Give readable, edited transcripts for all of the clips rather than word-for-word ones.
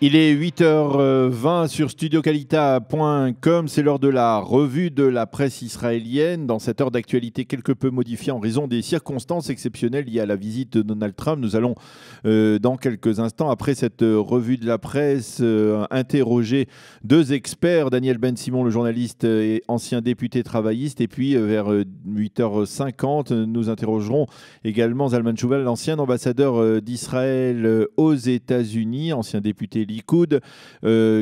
Il est 8h20 sur studiocalita.com. C'est l'heure de la revue de la presse israélienne. Dans cette heure d'actualité quelque peu modifiée en raison des circonstances exceptionnelles liées à la visite de Donald Trump, nous allons dans quelques instants, après cette revue de la presse, interroger deux experts, Daniel Ben-Simon, le journaliste et ancien député travailliste, et puis vers 8h50, nous interrogerons également Zalman Chouval, l'ancien ambassadeur d'Israël aux États-Unis, ancien député Likoud,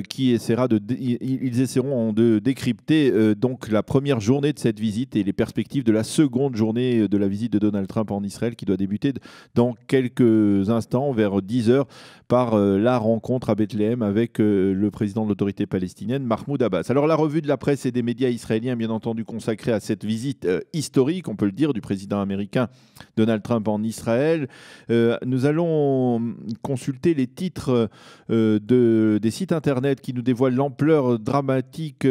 qui ils essaieront de décrypter donc la première journée de cette visite et les perspectives de la seconde journée de la visite de Donald Trump en Israël, qui doit débuter dans quelques instants, vers 10h, par la rencontre à Bethléem avec le président de l'autorité palestinienne, Mahmoud Abbas. Alors la revue de la presse et des médias israéliens, bien entendu, consacrée à cette visite historique, on peut le dire, du président américain Donald Trump en Israël. Nous allons consulter les titres des sites internet qui nous dévoilent l'ampleur dramatique.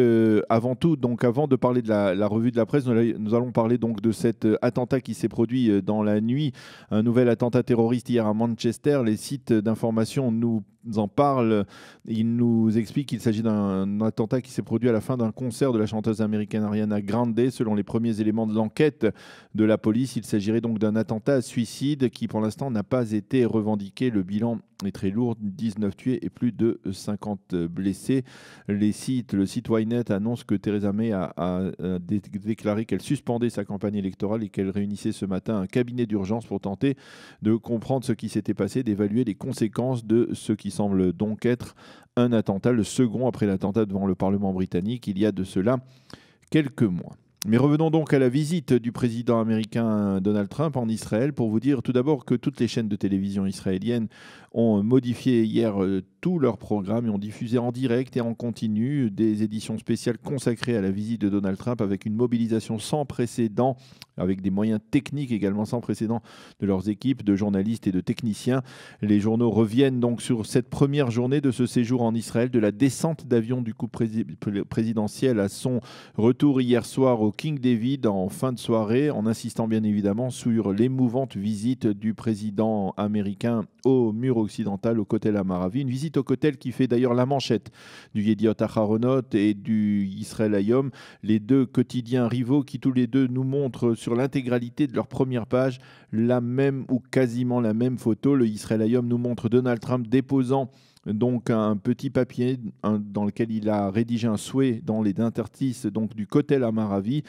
Avant tout, donc avant de parler de la revue de la presse, nous allons parler donc de cet attentat qui s'est produit dans la nuit, un nouvel attentat terroriste hier à Manchester. Les sites d'information nous en parlent. Ils nous expliquent qu'il s'agit d'un attentat qui s'est produit à la fin d'un concert de la chanteuse américaine Ariana Grande. Selon les premiers éléments de l'enquête de la police, il s'agirait donc d'un attentat à suicide qui pour l'instant n'a pas été revendiqué. Le bilan est très lourd, 19 tués et plus de 50 blessés. Le site Ynet annonce que Theresa May a déclaré qu'elle suspendait sa campagne électorale et qu'elle réunissait ce matin un cabinet d'urgence pour tenter de comprendre ce qui s'était passé, d'évaluer les conséquences de ce qui semble donc être un attentat, le second après l'attentat devant le Parlement britannique il y a de cela quelques mois. Mais revenons donc à la visite du président américain Donald Trump en Israël, pour vous dire tout d'abord que toutes les chaînes de télévision israéliennes ont modifié hier tout leur programme et ont diffusé en direct et en continu des éditions spéciales consacrées à la visite de Donald Trump, avec une mobilisation sans précédent, avec des moyens techniques également sans précédent de leurs équipes de journalistes et de techniciens. Les journaux reviennent donc sur cette première journée de ce séjour en Israël, de la descente d'avion du couple présidentiel à son retour hier soir au King David en fin de soirée, en insistant bien évidemment sur l'émouvante visite du président américain au mur occidental, au Kotel Amaravi. Une visite au Kotel qui fait d'ailleurs la manchette du Yediot Aharonot et du Israël Hayom, les deux quotidiens rivaux qui tous les deux nous montrent sur l'intégralité de leur première page la même ou quasiment la même photo. Le Israël Hayom nous montre Donald Trump déposant donc un petit papier dans lequel il a rédigé un souhait dans les interstices donc du Kotel Amaravi.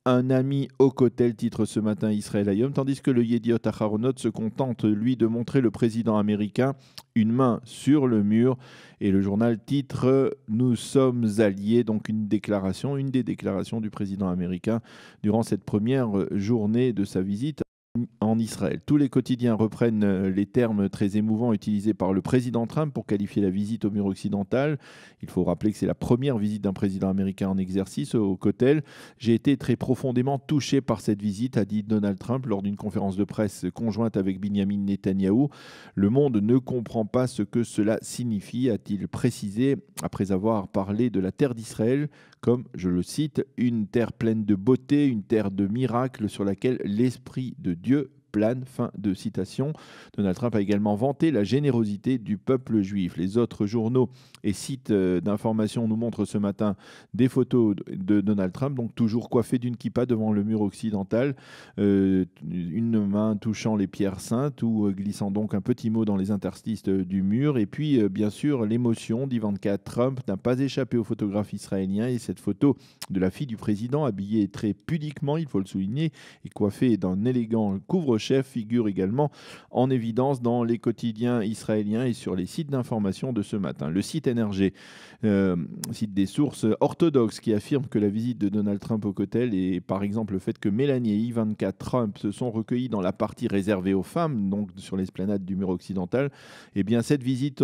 Un ami au Kotel, titre ce matin Israël Hayom, tandis que le Yediot Aharonot se contente, lui, de montrer le président américain une main sur le mur. Et le journal titre « Nous sommes alliés », donc une des déclarations du président américain durant cette première journée de sa visite en Israël. Tous les quotidiens reprennent les termes très émouvants utilisés par le président Trump pour qualifier la visite au mur occidental. Il faut rappeler que c'est la première visite d'un président américain en exercice au Kotel. J'ai été très profondément touché par cette visite, a dit Donald Trump lors d'une conférence de presse conjointe avec Binyamin Netanyahou. Le monde ne comprend pas ce que cela signifie, a-t-il précisé, après avoir parlé de la terre d'Israël comme, je le cite, une terre pleine de beauté, une terre de miracles sur laquelle l'Esprit de Dieu plane. Fin de citation. Donald Trump a également vanté la générosité du peuple juif. Les autres journaux et sites d'information nous montrent ce matin des photos de Donald Trump, donc toujours coiffé d'une kippa devant le mur occidental, une main touchant les pierres saintes ou glissant donc un petit mot dans les interstices du mur. Et puis, bien sûr, l'émotion d'Ivanka Trump n'a pas échappé aux photographes israéliens, et cette photo de la fille du président, habillée très pudiquement, il faut le souligner, et coiffée d'un élégant couvre-chef, figure également en évidence dans les quotidiens israéliens et sur les sites d'information de ce matin. Le site NRG cite des sources orthodoxes qui affirment que la visite de Donald Trump au Kotel, et par exemple le fait que Mélanie et Ivanka Trump se sont recueillis dans la partie réservée aux femmes, donc sur l'esplanade du mur occidental, eh bien cette visite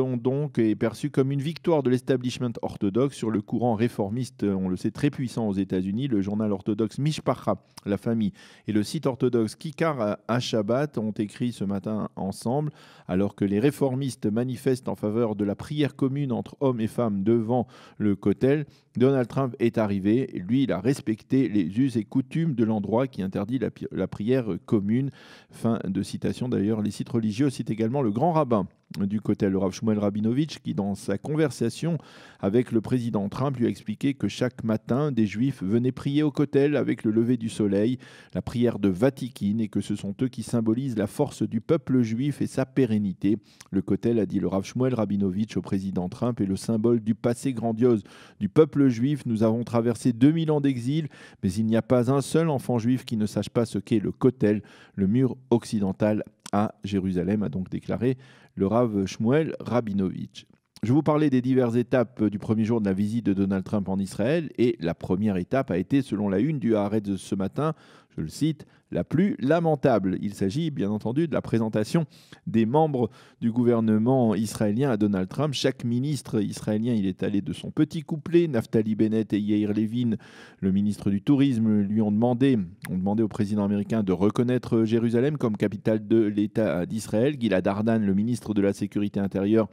est perçue comme une victoire de l'establishment orthodoxe sur le courant réformiste, on le sait, très puissant aux États-Unis. Le journal orthodoxe Mishpacha, la famille, et le site orthodoxe Kikar Shabbat ont écrit ce matin ensemble, alors que les réformistes manifestent en faveur de la prière commune entre hommes et femmes devant le Kotel. Donald Trump est arrivé, et lui, il a respecté les us et coutumes de l'endroit qui interdit la prière commune. Fin de citation. D'ailleurs, les sites religieux citent également le grand rabbin du Kotel, le Rav Shmuel Rabinovitch, qui, dans sa conversation avec le président Trump, lui a expliqué que chaque matin, des Juifs venaient prier au Kotel avec le lever du soleil, la prière de Vatikin, et que ce sont eux qui symbolisent la force du peuple juif et sa pérennité. Le Kotel, a dit le Rav Shmuel Rabinovitch au président Trump, est le symbole du passé grandiose du peuple juif. Nous avons traversé 2000 ans d'exil, mais il n'y a pas un seul enfant juif qui ne sache pas ce qu'est le Kotel, le mur occidental à Jérusalem, a donc déclaré le Rav Shmuel Rabinovitch. Je vous parlais des diverses étapes du premier jour de la visite de Donald Trump en Israël, et la première étape a été, selon la une du Haaretz ce matin, je le cite, la plus lamentable. Il s'agit bien entendu de la présentation des membres du gouvernement israélien à Donald Trump. Chaque ministre israélien, il est allé de son petit couplet. Naftali Bennett et Yair Levin, le ministre du Tourisme, lui ont demandé au président américain de reconnaître Jérusalem comme capitale de l'État d'Israël. Gilad Ardan, le ministre de la Sécurité intérieure,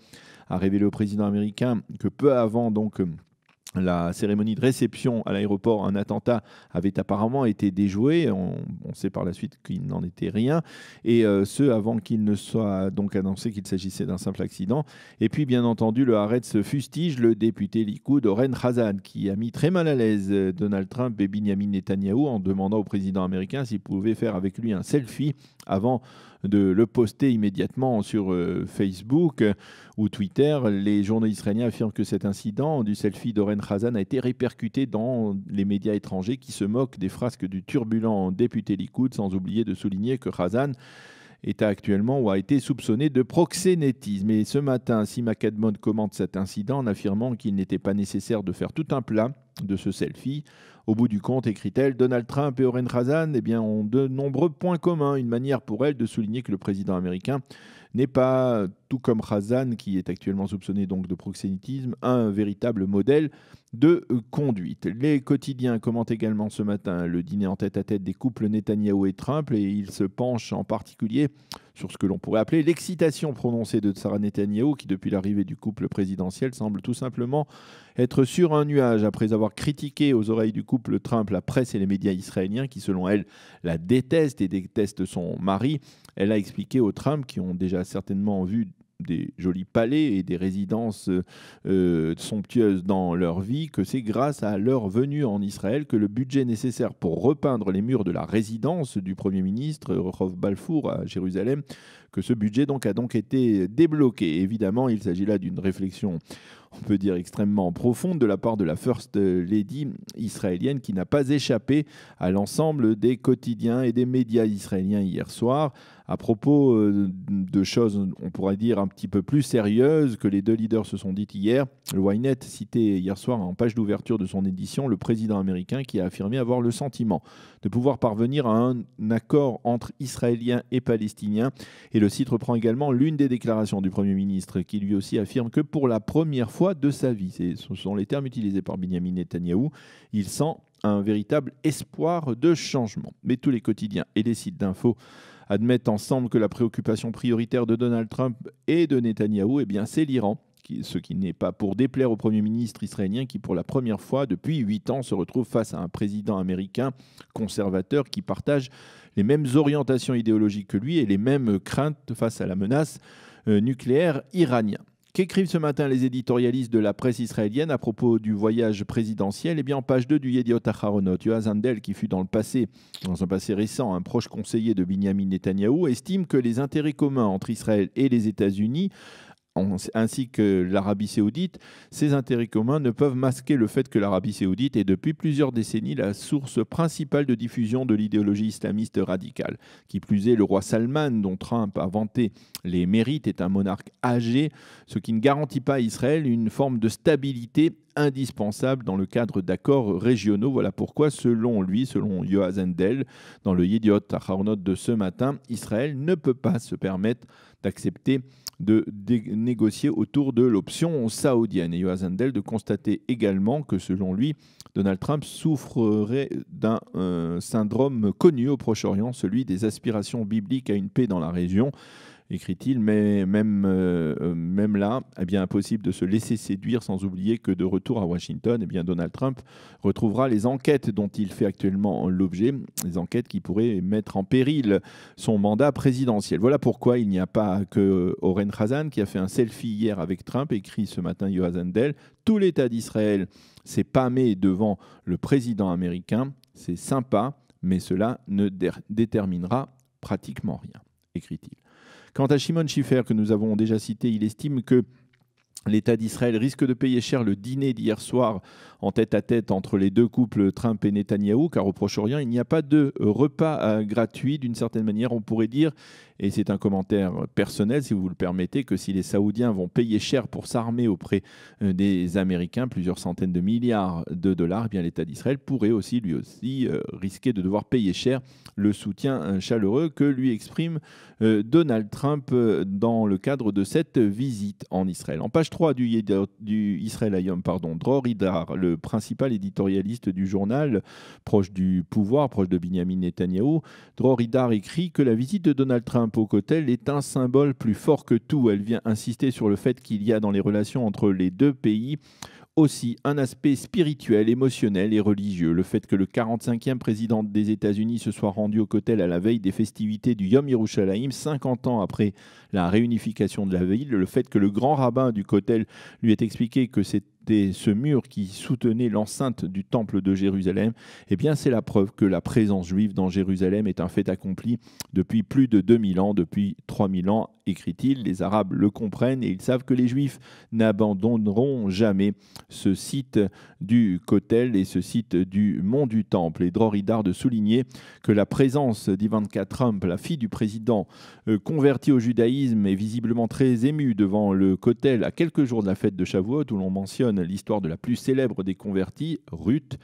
a révélé au président américain que peu avant la cérémonie de réception à l'aéroport, un attentat avait apparemment été déjoué. On sait par la suite qu'il n'en était rien. Et ce, avant qu'il ne soit donc annoncé qu'il s'agissait d'un simple accident. Et puis, bien entendu, le Haaretz fustige le député Likoud, Oren Chazan, qui a mis très mal à l'aise Donald Trump et Benjamin Netanyahou en demandant au président américain s'il pouvait faire avec lui un selfie avant de le poster immédiatement sur Facebook ou Twitter. Les journaux israéliens affirment que cet incident du selfie d'Oren Chazan a été répercuté dans les médias étrangers qui se moquent des frasques du turbulent député Likoud, sans oublier de souligner que Chazan est actuellement ou a été soupçonné de proxénétisme. Et ce matin, Sima Kadmon commente cet incident en affirmant qu'il n'était pas nécessaire de faire tout un plat de ce selfie. Au bout du compte, écrit-elle, Donald Trump et Oren Chazan ont de nombreux points communs, une manière pour elle de souligner que le président américain n'est pas, tout comme Chazan, qui est actuellement soupçonné donc de proxénétisme, un véritable modèle de conduite. Les quotidiens commentent également ce matin le dîner en tête-à-tête des couples Netanyahou et Trump, et ils se penchent en particulier sur ce que l'on pourrait appeler l'excitation prononcée de Sarah Netanyahou, qui depuis l'arrivée du couple présidentiel semble tout simplement être sur un nuage après avoir critiqué aux oreilles du couple Trump la presse et les médias israéliens qui, selon elle, la détestent et détestent son mari. Elle a expliqué aux Trump, qui ont déjà certainement vu des jolis palais et des résidences somptueuses dans leur vie, que c'est grâce à leur venue en Israël que le budget nécessaire pour repeindre les murs de la résidence du Premier ministre, Rehov Balfour, à Jérusalem, que ce budget a donc été débloqué. Évidemment, il s'agit là d'une réflexion, on peut dire, extrêmement profonde de la part de la First Lady israélienne, qui n'a pas échappé à l'ensemble des quotidiens et des médias israéliens hier soir, à propos de choses, on pourrait dire, un petit peu plus sérieuses que les deux leaders se sont dites hier. Le Ynet citait hier soir en page d'ouverture de son édition le président américain qui a affirmé avoir le sentiment de pouvoir parvenir à un accord entre Israéliens et Palestiniens. Et le site reprend également l'une des déclarations du Premier ministre qui lui aussi affirme que pour la première fois de sa vie, ce sont les termes utilisés par Benjamin Netanyahou, il sent un véritable espoir de changement. Mais tous les quotidiens et les sites d'infos admettent ensemble que la préoccupation prioritaire de Donald Trump et de Netanyahou, c'est l'Iran, ce qui n'est pas pour déplaire au Premier ministre israélien qui, pour la première fois depuis 8 ans, se retrouve face à un président américain conservateur qui partage les mêmes orientations idéologiques que lui et les mêmes craintes face à la menace nucléaire iranienne. Qu'écrivent ce matin les éditorialistes de la presse israélienne à propos du voyage présidentiel ? En page 2 du Yediot Aharonot, Yoaz Handel, qui fut dans un passé récent un proche conseiller de Benjamin Netanyahou, estime que les intérêts communs entre Israël et les États-Unis ainsi que l'Arabie saoudite, ces intérêts communs ne peuvent masquer le fait que l'Arabie saoudite est depuis plusieurs décennies la source principale de diffusion de l'idéologie islamiste radicale. Qui plus est, le roi Salman, dont Trump a vanté les mérites, est un monarque âgé, ce qui ne garantit pas à Israël une forme de stabilité indispensable dans le cadre d'accords régionaux. Voilà pourquoi, selon Yoaz Handel, dans le Yediot Aharonot de ce matin, Israël ne peut pas se permettre d'accepter de négocier autour de l'option saoudienne. Et Yoaz Handel de constater également que, selon lui, Donald Trump souffrerait d'un syndrome connu au Proche-Orient, celui des aspirations bibliques à une paix dans la région. écrit-il, mais même là, eh bien, impossible de se laisser séduire sans oublier que de retour à Washington, eh bien, Donald Trump retrouvera les enquêtes dont il fait actuellement l'objet, les enquêtes qui pourraient mettre en péril son mandat présidentiel. Voilà pourquoi il n'y a pas que Oren Khazan qui a fait un selfie hier avec Trump, écrit ce matin Yoav Handel. Tout l'État d'Israël s'est pâmé devant le président américain. C'est sympa, mais cela ne déterminera pratiquement rien, écrit-il. Quant à Shimon Schiffer, que nous avons déjà cité, il estime que l'État d'Israël risque de payer cher le dîner d'hier soir en tête-à-tête entre les deux couples Trump et Netanyahou, car au Proche-Orient, il n'y a pas de repas gratuit. D'une certaine manière, on pourrait dire, et c'est un commentaire personnel si vous le permettez, que si les Saoudiens vont payer cher pour s'armer auprès des Américains, plusieurs centaines de milliards de dollars, eh bien l'État d'Israël pourrait aussi, lui aussi, risquer de devoir payer cher le soutien chaleureux que lui exprime Donald Trump dans le cadre de cette visite en Israël. En page 3 du Israël Hayom, Dror Idar, le principal éditorialiste du journal, proche du pouvoir, proche de Binyamin Netanyahou, Dror Idar écrit que la visite de Donald Trump au Kotel est un symbole plus fort que tout. Elle vient insister sur le fait qu'il y a dans les relations entre les deux pays aussi un aspect spirituel, émotionnel et religieux. Le fait que le 45e président des États-Unis se soit rendu au Kotel à la veille des festivités du Yom Yerushalayim, 50 ans après la réunification de la ville, le fait que le grand rabbin du Kotel lui ait expliqué que c'était ce mur qui soutenait l'enceinte du temple de Jérusalem, eh bien c'est la preuve que la présence juive dans Jérusalem est un fait accompli depuis plus de 2000 ans, depuis 3000 ans, écrit-il. Les Arabes le comprennent et ils savent que les Juifs n'abandonneront jamais ce site du Kotel et ce site du mont du Temple. Et Dror Idar de souligner que la présence d'Ivanka Trump, la fille du président convertie au judaïsme, est visiblement très émue devant le Kotel à quelques jours de la fête de Shavuot, où l'on mentionne l'histoire de la plus célèbre des convertis, Ruth,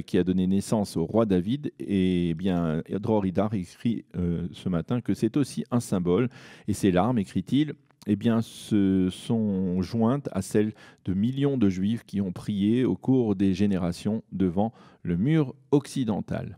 qui a donné naissance au roi David. Et bien, Dror Idar écrit ce matin que c'est aussi un symbole. Et ces larmes, écrit-il, eh bien, se sont jointes à celles de millions de Juifs qui ont prié au cours des générations devant le mur occidental.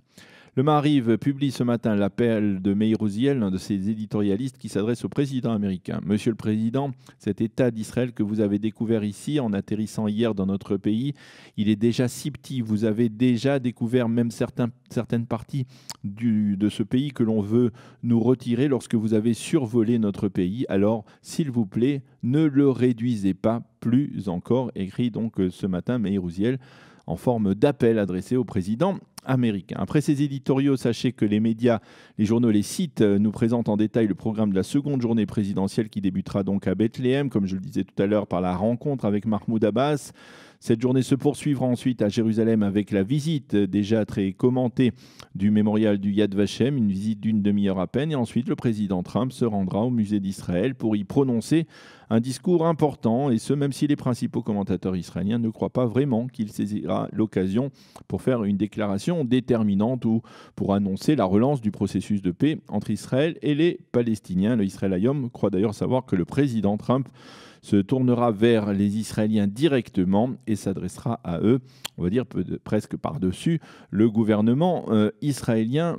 Le Maariv publie ce matin l'appel de Meir Uziel, l'un de ses éditorialistes, qui s'adresse au président américain. Monsieur le Président, cet État d'Israël que vous avez découvert ici en atterrissant hier dans notre pays, il est déjà si petit. Vous avez déjà découvert même certaines parties de ce pays que l'on veut nous retirer lorsque vous avez survolé notre pays. Alors, s'il vous plaît, ne le réduisez pas plus encore, écrit donc ce matin Meir Uziel, en forme d'appel adressé au président américain. Après ces éditoriaux, sachez que les médias, les journaux, les sites nous présentent en détail le programme de la seconde journée présidentielle qui débutera donc à Bethléem, comme je le disais tout à l'heure, par la rencontre avec Mahmoud Abbas. Cette journée se poursuivra ensuite à Jérusalem avec la visite déjà très commentée du mémorial du Yad Vashem, une visite d'une demi-heure à peine. Et ensuite, le président Trump se rendra au musée d'Israël pour y prononcer un discours important, et ce, même si les principaux commentateurs israéliens ne croient pas vraiment qu'il saisira l'occasion pour faire une déclaration déterminante ou pour annoncer la relance du processus de paix entre Israël et les Palestiniens. Le Israël Hayom croit d'ailleurs savoir que le président Trump se tournera vers les Israéliens directement et s'adressera à eux, on va dire presque par-dessus le gouvernement israélien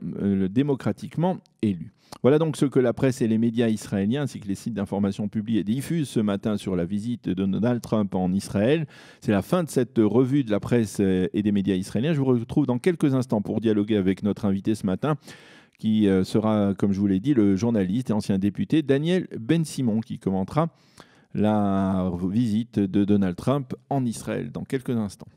démocratiquement élu. Voilà donc ce que la presse et les médias israéliens ainsi que les sites d'information publiés et diffusent ce matin sur la visite de Donald Trump en Israël. C'est la fin de cette revue de la presse et des médias israéliens. Je vous retrouve dans quelques instants pour dialoguer avec notre invité ce matin, qui sera, comme je vous l'ai dit, le journaliste et ancien député Daniel Ben-Simon, qui commentera la visite de Donald Trump en Israël dans quelques instants.